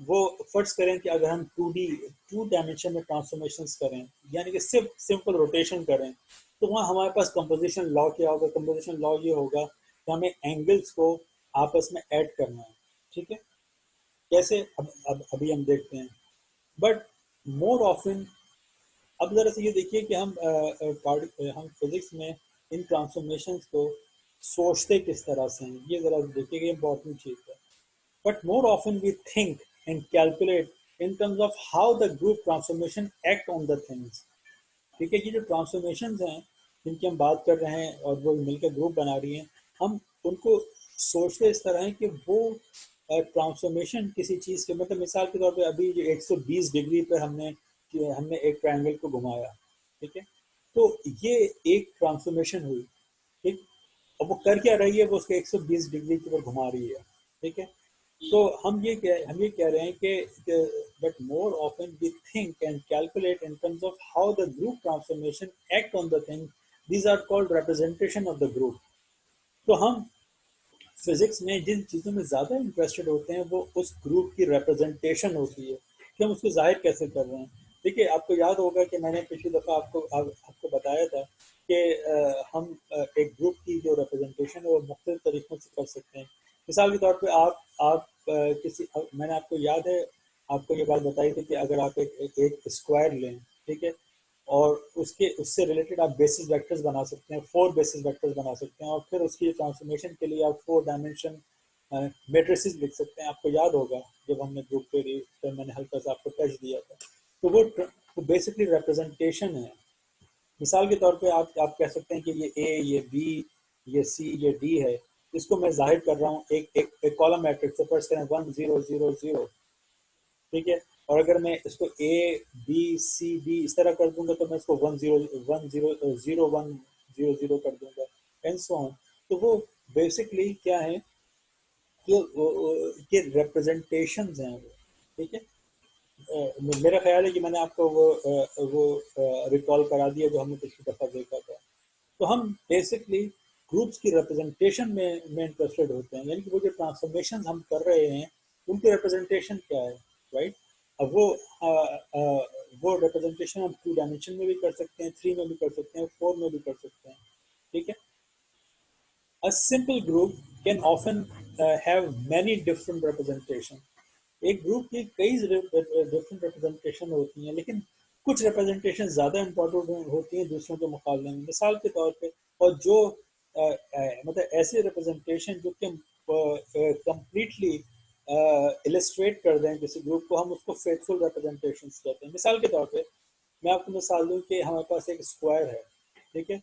[SPEAKER 1] वो फर्ज करें कि अगर हम 2 डायमेंशन में ट्रांसफॉर्मेशंस करें, यानी कि सिर्फ सिंपल रोटेशन करें, तो वहाँ हमारे पास कंपोजिशन लॉ क्या होगा? कंपोजिशन लॉ ये होगा कि हमें एंगल्स को आपस में ऐड करना है, ठीक है? कैसे? अब अभी हम देखते हैं। बट मोर ऑफन, अब जरा से ये देखिए कि हम फिजिक्स में इन ट्रांसफॉर्मेशंस को सोचते किस तरह से हैं, ये जरा देखिए, ये इंपॉर्टेंट चीज़ है। But more often we think and calculate in terms of how the group transformation act on the things. ठीक है, ये जो ट्रांसफॉर्मेशंस हैं जिनकी हम बात कर रहे हैं और वो मिलकर ग्रुप बना रही हैं, हम उनको सोचते इस तरह है कि वो ट्रांसफॉर्मेशन किसी चीज़ के, मतलब मिसाल के तौर पे अभी जो 120 डिग्री पर हमने एक ट्रायंगल को घुमाया, ठीक है, तो ये एक ट्रांसफॉर्मेशन हुई, ठीक। अब वो कर क्या रही है? वो उसके 120 डिग्री की ओर घुमा रही है, ठीक है। तो हम ये कह रहे हैं कि but more often we think and calculate in terms of how the group transformation act on the thing, these are called representation of the group. तो हम फिजिक्स में जिन चीज़ों में ज़्यादा इंटरेस्टेड होते हैं वो उस ग्रुप की रिप्रेजेंटेशन होती है कि हम उसको जाहिर कैसे कर रहे हैं। देखिए, आपको याद होगा कि मैंने पिछली दफ़ा आपको बताया था कि हम एक ग्रुप की जो रिप्रेजेंटेशन है वो मुख्तलिफ तरीक़ों से कर सकते हैं। मिसाल के तौर पे मैंने आपको याद है, आपको ये बात बताई थी कि अगर आप एक स्क्वायर लें, ठीक है, और उससे रिलेटेड आप बेसिस वेक्टर्स बना सकते हैं, 4 बेसिस वेक्टर्स बना सकते हैं, और फिर उसकी ट्रांसफॉर्मेशन के लिए आप 4 डायमेंशन मैट्रिसेस लिख सकते हैं। आपको याद होगा जब हमने ग्रुप थ्योरी, तो मैंने हल्का सा आपको टच दिया था। तो वो बेसिकली रिप्रेजेंटेशन है। मिसाल के तौर पे आप कह सकते हैं कि ये ए, ये बी, ये सी, ये डी है। इसको मैं जाहिर कर रहा हूँ एक कॉलम मैट्रिक्स से, फर्स्ट करें 1 0 0 0, ठीक है। और अगर मैं इसको ए बी सी डी इस तरह कर दूंगा तो मैं इसको 1 0 1 0 0 1 0 0 कर दूंगा, एंड सो ऑन। तो वो बेसिकली क्या है कि रिप्रेजेंटेशंस हैं वो, ठीक है। मेरा ख्याल है कि मैंने आपको वो रिकॉल करा दिया जो हमने पिछली दफ़ा देखा था। तो हम बेसिकली ग्रुप्स की रिप्रेजेंटेशन में इंटरेस्टेड होते हैं, यानी कि वो जो ट्रांसफॉर्मेशन हम कर रहे हैं उनकी रिप्रेजेंटेशन क्या है, राइट। अब वो रिप्रेजेंटेशन हम 2 डायमेंशन में भी कर सकते हैं, 3 में भी कर सकते हैं, 4 में भी कर सकते हैं, ठीक है। A simple group can often have many different representation. एक ग्रुप की कई डिफरेंट रिप्रेजेंटेशन होती हैं, लेकिन कुछ रिप्रेजेंटेशन ज़्यादा इम्पोर्टेंट होती हैं दूसरों के मुकाबले में। मिसाल के तौर पे, और जो मतलब ऐसे रिप्रेजेंटेशन जो कि कंप्लीटली इलस्ट्रेट कर दें किसी ग्रुप को, हम उसको फेथफुल रिप्रेजेंटेशन कहते हैं। मिसाल के तौर पे मैं आपको मिसाल दूँ कि हमारे पास एक स्क्वायर है, ठीक है।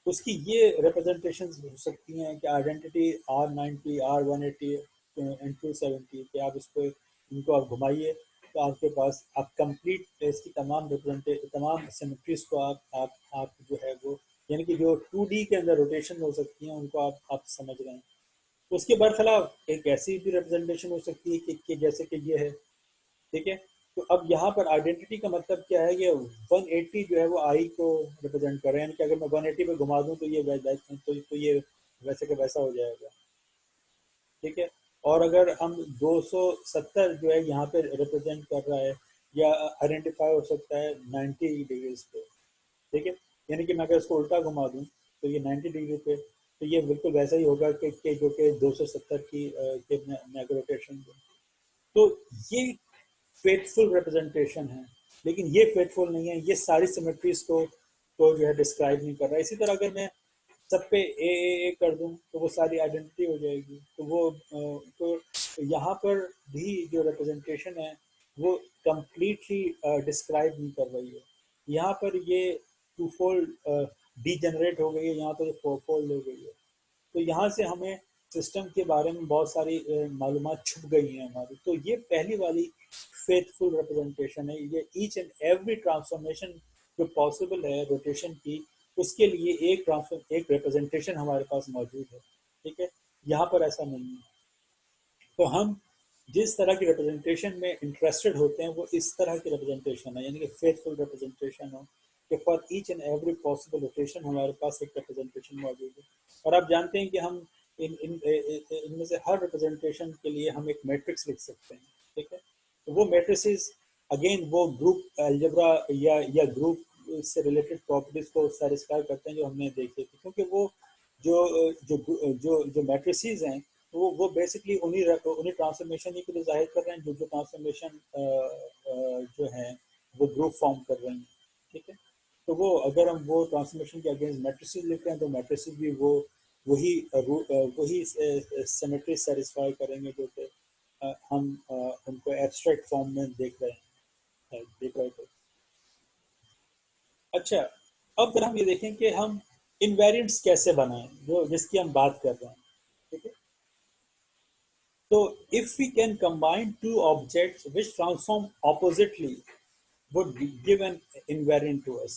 [SPEAKER 1] उसकी ये रिप्रेजेंटेशन हो सकती हैं कि आइडेंटिटी R90, R180 एंड 270, कि आप इसको इनको आप घुमाइए तो आपके पास आप कंप्लीट इसकी तमाम सिमेट्रीज को आप जो है वो, यानी कि जो 2D के अंदर रोटेशन हो सकती हैं उनको आप समझ रहे हैं। उसके बरखिलाफ एक ऐसी भी रिप्रेजेंटेशन हो सकती है कि जैसे कि ये है, ठीक है। तो अब यहाँ पर आइडेंटिटी का मतलब क्या है? ये 180 जो है वो आई को रिप्रेजेंट कर रहे हैं, कि अगर मैं 180 पे घुमा दूं तो ये वैसे का वैसा हो जाएगा, ठीक है। और अगर हम 270 जो है यहाँ पे रिप्रेजेंट कर रहा है, या आइडेंटिफाई हो सकता है 90 डिग्रीज पे, ठीक है। यानी कि मैं अगर इसको उल्टा घुमा दूं तो ये 90 डिग्री पे, तो ये बिल्कुल वैसा ही होगा कि जो कि 270 के मैं अगर रोटेशन दूं। तो ये फेथफुल रिप्रेजेंटेशन है, लेकिन ये फेथफुल नहीं है, ये सारी सिमेट्रीज को जो है डिस्क्राइब नहीं कर रहा है। इसी तरह अगर मैं सब पे ए कर दूं तो वो सारी आइडेंटिटी हो जाएगी। तो तो यहाँ पर भी जो रिप्रेजेंटेशन है वो कंप्लीटली डिस्क्राइब नहीं कर रही है। यहाँ पर ये टू फोल्ड डीजेनरेट हो गई है, यहाँ पर फोर फोल्ड हो गई है। तो यहाँ से हमें सिस्टम के बारे में बहुत सारी मालूमात छुप गई हैं हमारी। तो ये पहली वाली फेथफुल रिप्रेजेंटेशन है। ये ईच एंड एवरी ट्रांसफॉर्मेशन जो पॉसिबल है रोटेशन की, उसके लिए एक रिप्रेजेंटेशन हमारे पास मौजूद है, ठीक है। यहाँ पर ऐसा नहीं है। तो हम जिस तरह की रिप्रेजेंटेशन में इंटरेस्टेड होते हैं वो इस तरह की रिप्रेजेंटेशन है, यानी कि फेथफुल रिप्रेजेंटेशन हो कि for each and every possible rotation हमारे पास एक रिप्रेजेंटेशन मौजूद है। और आप जानते हैं कि हम इनमें से हर रिप्रेजेंटेशन के लिए हम एक मैट्रिक्स लिख सकते हैं, ठीक है। तो वो मैट्रिसेस अगेन वो ग्रुप अलजेब्रा या ग्रुप से रिलेटेड प्रॉपर्टीज को सेटिस्फाई करते हैं जो हमने देखे थे, क्योंकि वो जो जो जो जो मैट्रिसेस हैं वो बेसिकली उन्हीं ट्रांसफॉर्मेशन ही को तो जाहिर कर रहे हैं जो जो ट्रांसफॉर्मेशन जो है वो ग्रुप फॉर्म कर रहे हैं, ठीक है। तो वो अगर हम वो ट्रांसफॉर्मेशन के अगेंस्ट मैट्रिसेस लिख रहे हैं तो मैट्रिसेस भी वही सिमेट्री सेटिस्फाई करेंगे जो कि हम उनको एब्स्ट्रैक्ट फॉर्म में देख रहे थे। अच्छा, अब अगर हम ये देखें कि हम इनवेरिएंट्स कैसे बनाएं जो जिसकी हम बात कर रहे हैं, ठीक है। तो if we can combine two objects which transform oppositely would give an invariant to us।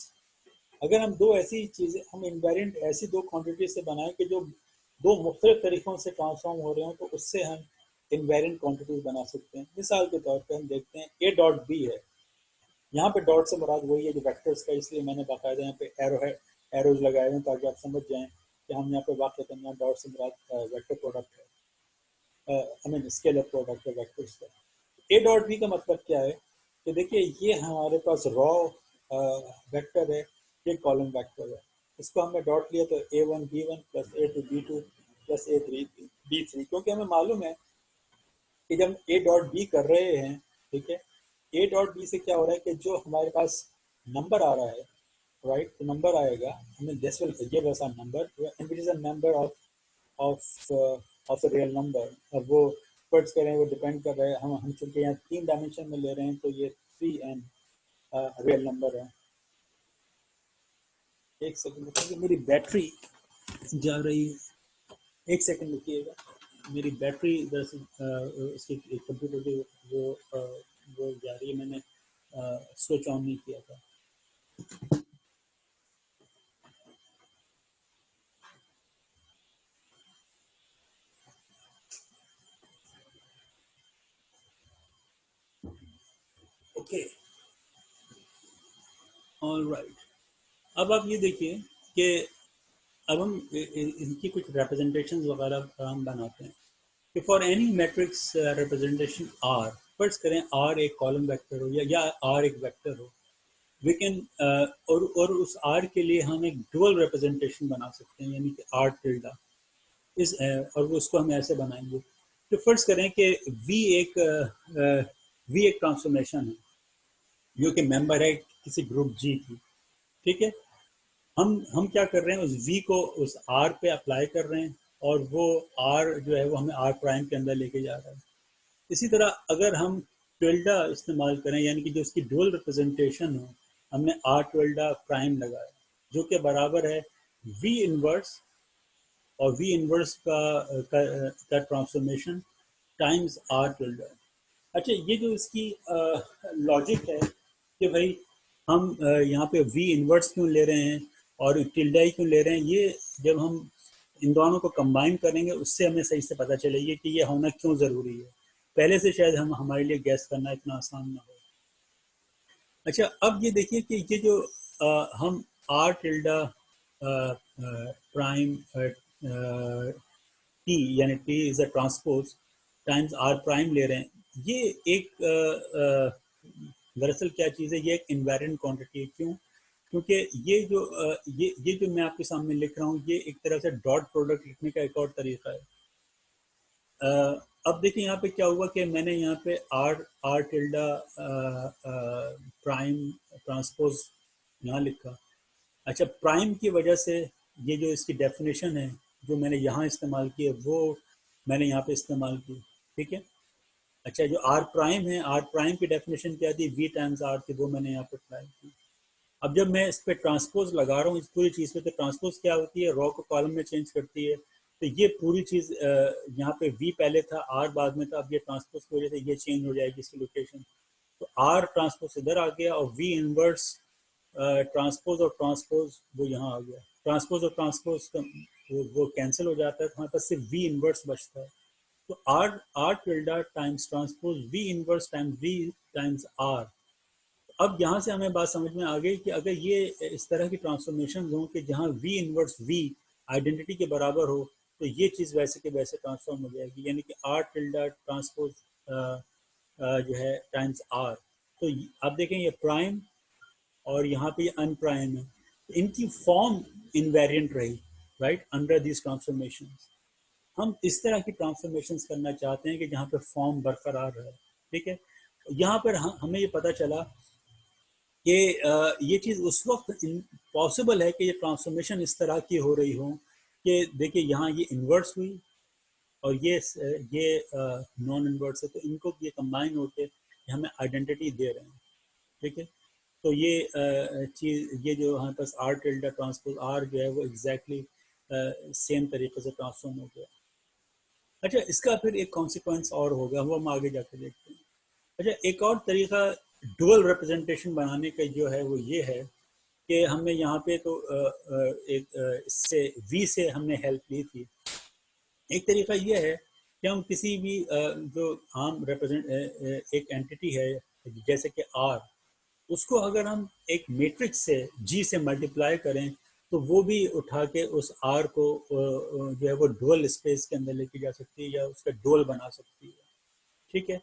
[SPEAKER 1] अगर हम दो ऐसी चीजें हम इनवेरिएंट ऐसी दो क्वांटिटी से बनाएं कि जो दो मुख्तलिफ तरीकों से ट्रांसफॉर्म हो रहे हो, तो उससे हम इनवेरिएंट क्वांटिटीज बना सकते हैं। मिसाल के तौर पे हम देखते हैं ए डॉट बी है, यहाँ पे डॉट से मुराद वही है जो वेक्टर्स का, इसलिए मैंने बाकायदा यहाँ पे एरो है एरोज लगाए हैं ताकि आप समझ जाएं कि हम यहाँ पे वाक़ई यहाँ डॉट से मुराद वेक्टर प्रोडक्ट है, आई मीन स्केलर प्रोडक्ट है वेक्टर्स का। ए डॉट बी का मतलब क्या है कि देखिए ये हमारे पास रॉ वेक्टर है, ये कॉलम वेक्टर है, इसको हमने डॉट लिया तो a1 b1 plus a2 b2 plus a3 b3, क्योंकि हमें मालूम है कि जब ए डॉट बी कर रहे हैं, ठीक है, ए डॉट बी से क्या हो रहा है कि जो हमारे पास नंबर आ रहा है, राइट, तो नंबर आएगा हमें this will give us a number and it is a number of of a real number. अब वो वर्ड्स करें वो डिपेंड कर रहा है, हम चूंकि यहाँ 3 डायमेंशन में ले रहे हैं तो ये 3n रियल नंबर है। एक सेकंड रुकिए, मेरी बैटरी जा रही है, एक सेकंड रुकिएगा, मेरी बैटरी दरअसल उसकी कंप्यूटर की वो जा रही है, मैंने स्विच ऑन नहीं किया था। Okay, alright. अब आप ये देखिए कि अब हम इनकी कुछ रिप्रेजेंटेशंस वगैरह हम बनाते हैं कि for any matrix representation R, फर्ज करें आर एक कॉलम वेक्टर हो या आर एक वेक्टर हो, वी कैन और उस आर के लिए हम एक डुअल रिप्रेजेंटेशन बना सकते हैं, यानी कि आर टिल्डा इस और उसको हम ऐसे बनाएंगे। तो फर्ज करें कि वी एक ट्रांसफॉर्मेशन है जो कि मेंबर है किसी ग्रुप जी की, ठीक है। हम क्या कर रहे हैं, उस वी को उस आर पे अप्लाई कर रहे हैं और वो आर जो है वो हमें आर प्राइम के अंदर लेके जा रहा है। इसी तरह अगर हम टिल्डा इस्तेमाल करें, यानी कि जो उसकी डुअल रिप्रेजेंटेशन हो, हमने आर टिल्डा प्राइम लगाया जो कि बराबर है वी इनवर्स, और वी इनवर्स का ट्रांसफॉर्मेशन टाइम्स आर टिल्डा। अच्छा, ये जो इसकी लॉजिक है कि भाई हम यहाँ पे वी इनवर्स क्यों ले रहे हैं और टिल्डा ही क्यों ले रहे हैं, ये जब हम इन दोनों को कंबाइन करेंगे उससे हमें सही से पता चलेगी कि ये होना क्यों ज़रूरी है। पहले से शायद हमारे लिए गैस करना इतना आसान ना हो। अच्छा, अब ये देखिए कि ये जो हम आर टिल्डा प्राइम टी, यानी T is a transpose times R prime ले रहे हैं, ये एक दरअसल क्या चीज़ है, ये एक इन्वेरिएंट क्वांटिटी है। क्यों? क्योंकि ये जो मैं आपके सामने लिख रहा हूँ, ये एक तरह से डॉट प्रोडक्ट लिखने का एक और तरीका है। अब देखिए यहाँ पे क्या हुआ कि मैंने यहाँ पे R R tilde prime transpose यहाँ लिखा। अच्छा, प्राइम की वजह से ये जो इसकी डेफिनेशन है जो मैंने यहाँ इस्तेमाल की है वो मैंने यहाँ पे इस्तेमाल की, ठीक है। अच्छा, जो आर प्राइम है, आर प्राइम की डेफिनेशन क्या थी, वी टाइम्स आर थी, वो मैंने यहाँ पे अप्लाई की। अब जब मैं इस पर ट्रांसपोज लगा रहा हूँ इस पूरी चीज़ पे, तो ट्रांसपोज क्या होती है, रॉ को कॉलम में चेंज करती है। तो ये पूरी चीज़ यहाँ पे वी पहले था, आर बाद में था, अब ये ट्रांसपोज की वजह से ये चेंज हो जाएगी इसकी लोकेशन। तो आर ट्रांसपोज इधर आ गया और वी इनवर्स ट्रांसपोज और ट्रांसपोज वो यहाँ आ गया। ट्रांसपोज और ट्रांसपोज का वो कैंसिल हो जाता है, तो हमारे पास सिर्फ वी इनवर्स बचता है। तो R R tilde times transpose V inverse times V times R. अब यहाँ से हमें बात समझ में आ गई कि अगर ये इस तरह की ट्रांसफॉर्मेशन हो कि जहाँ वी इनवर्स वी आइडेंटिटी के बराबर हो, तो ये चीज़ वैसे के वैसे ट्रांसफॉर्म हो जाएगी, यानी कि आर टिल्डा ट्रांसपोज जो है टाइम्स आर। तो आप देखें ये प्राइम और यहाँ पे ये अनप्राइम है, तो इनकी फॉर्म इनवेरिएंट रही, राइट, अंडर दिस ट्रांसफॉर्मेशन। हम इस तरह की ट्रांसफॉर्मेशंस करना चाहते हैं कि जहाँ पे फॉर्म बरकरार रहे, ठीक है। यहाँ पर हमें ये पता चला कि ये चीज़ उस वक्त पॉसिबल है कि ये ट्रांसफॉर्मेशन इस तरह की हो रही हो कि देखिए यहाँ ये इन्वर्स हुई और ये नॉन इन्वर्स है, तो इनको ये कंबाइन होके हमें आइडेंटिटी दे रहे हैं, ठीक है। तो ये चीज़, ये जो हमारे पास आर टिल्डा ट्रांसपोज आर जो है वो एग्जैक्टली सेम तरीके से ट्रांसफॉर्म हो गया। अच्छा, इसका फिर एक कॉन्सिक्वेंस और होगा, वो हम आगे जाकर देखते हैं। अच्छा, एक और तरीका डुअल रिप्रेजेंटेशन बनाने का जो है वो ये है कि हमने यहाँ पे तो इससे वी से हमने हेल्प ली थी। एक तरीका ये है कि हम किसी भी जो आम रिप्रेजेंट एक एंटिटी है जैसे कि आर, उसको अगर हम एक मैट्रिक्स से जी से मल्टीप्लाई करें तो वो भी उठा के उस आर को जो है वो डुअल स्पेस के अंदर लेके जा सकती है या उसका डुअल बना सकती है, ठीक है।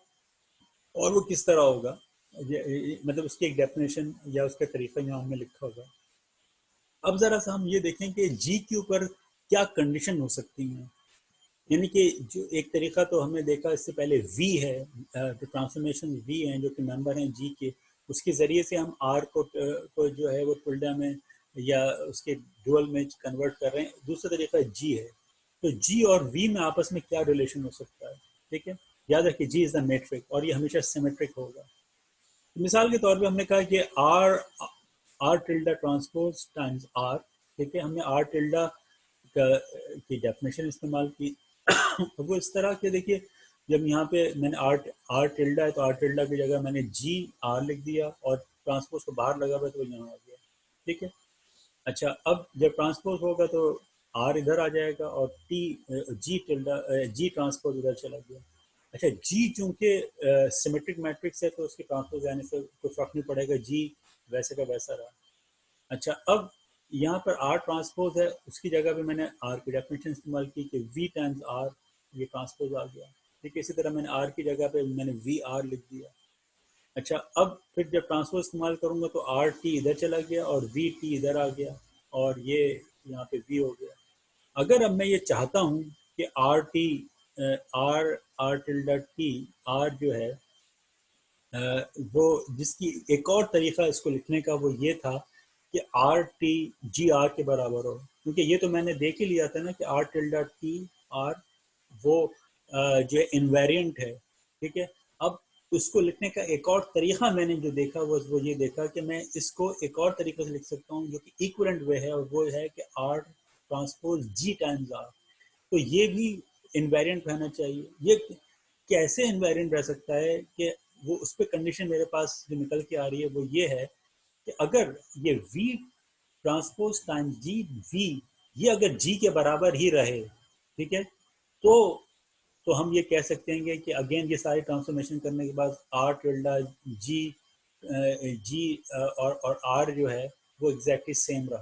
[SPEAKER 1] और वो किस तरह होगा, मतलब उसकी एक डेफिनेशन या उसका तरीका यहाँ हमें लिखा होगा। अब जरा सा हम ये देखें कि जी के ऊपर क्या कंडीशन हो सकती हैं, यानी कि जो एक तरीका तो हमने देखा इससे पहले वी है, जो ट्रांसफॉर्मेशन वी हैं जो कि मेंबर हैं जी के, उसके ज़रिए से हम आर को जो है वो टिल्डा में या उसके डुअल में कन्वर्ट कर रहे हैं। दूसरा तरीका जी है, तो जी और वी में आपस में क्या रिलेशन हो सकता है, ठीक है। याद रखिए जी इज़ द मेट्रिक और ये हमेशा सिमेट्रिक होगा। तो मिसाल के तौर पे हमने कहा कि R tilde transpose times R, ठीक है। हमने आर टिल्डा की डेफिनेशन इस्तेमाल की। वो इस तरह के, देखिए जब यहाँ पे मैंने आर टिल्डा है तो आर टिल्डा की जगह मैंने जी आर लिख दिया और ट्रांसपोज को बाहर लगा हुआ तो वो यहाँ आ गया, ठीक है। अच्छा, अब जब ट्रांसपोज होगा तो आर इधर आ जाएगा और टी जी टिल्डा जी ट्रांसपोज उधर चला गया। अच्छा, जी चूंकि सिमेट्रिक मैट्रिक्स है तो उसके ट्रांसपोज आने से कोई फर्क नहीं पड़ेगा, जी वैसे का वैसा रहा। अच्छा, अब यहाँ पर आर ट्रांसपोज है, उसकी जगह पे मैंने आर की डेफिनेशन इस्तेमाल की कि वी टाइम्स आर, ये ट्रांसपोज आ गया, ठीक है। इसी तरह मैंने आर की जगह पे मैंने वी आर लिख दिया। अच्छा, अब फिर जब ट्रांसपोज इस्तेमाल करूँगा तो आर टी इधर चला गया और वी टी इधर आ गया और ये यहाँ पे वी हो गया। अगर अब मैं ये चाहता हूँ कि R T R R tilde T R जो है वो, जिसकी एक और तरीका इसको लिखने का वो ये था कि आर टी जी आर के बराबर हो, क्योंकि ये तो मैंने देख ही लिया था ना कि आर टिल्डा टी आर वो जो इनवेरिएंट है, ठीक है। अब उसको लिखने का एक और तरीका मैंने जो देखा वो ये देखा कि मैं इसको एक और तरीके से लिख सकता हूँ जो कि इक्विवेलेंट वे है, और वो है कि R transpose G times R. तो ये भी इनवेरिएंट रहना चाहिए। ये कैसे इनवेरिएंट रह सकता है कि वो उस पर कंडीशन मेरे पास जो निकल के आ रही है वो ये है कि अगर ये v ट्रांसपोज टाइम्स जी v ये अगर g के बराबर ही रहे, ठीक है, तो हम ये कह सकते हैं कि अगेन ये सारी ट्रांसफॉर्मेशन करने के बाद आर टिल्डा जी और आर जो है वो एग्जैक्टली सेम रहा।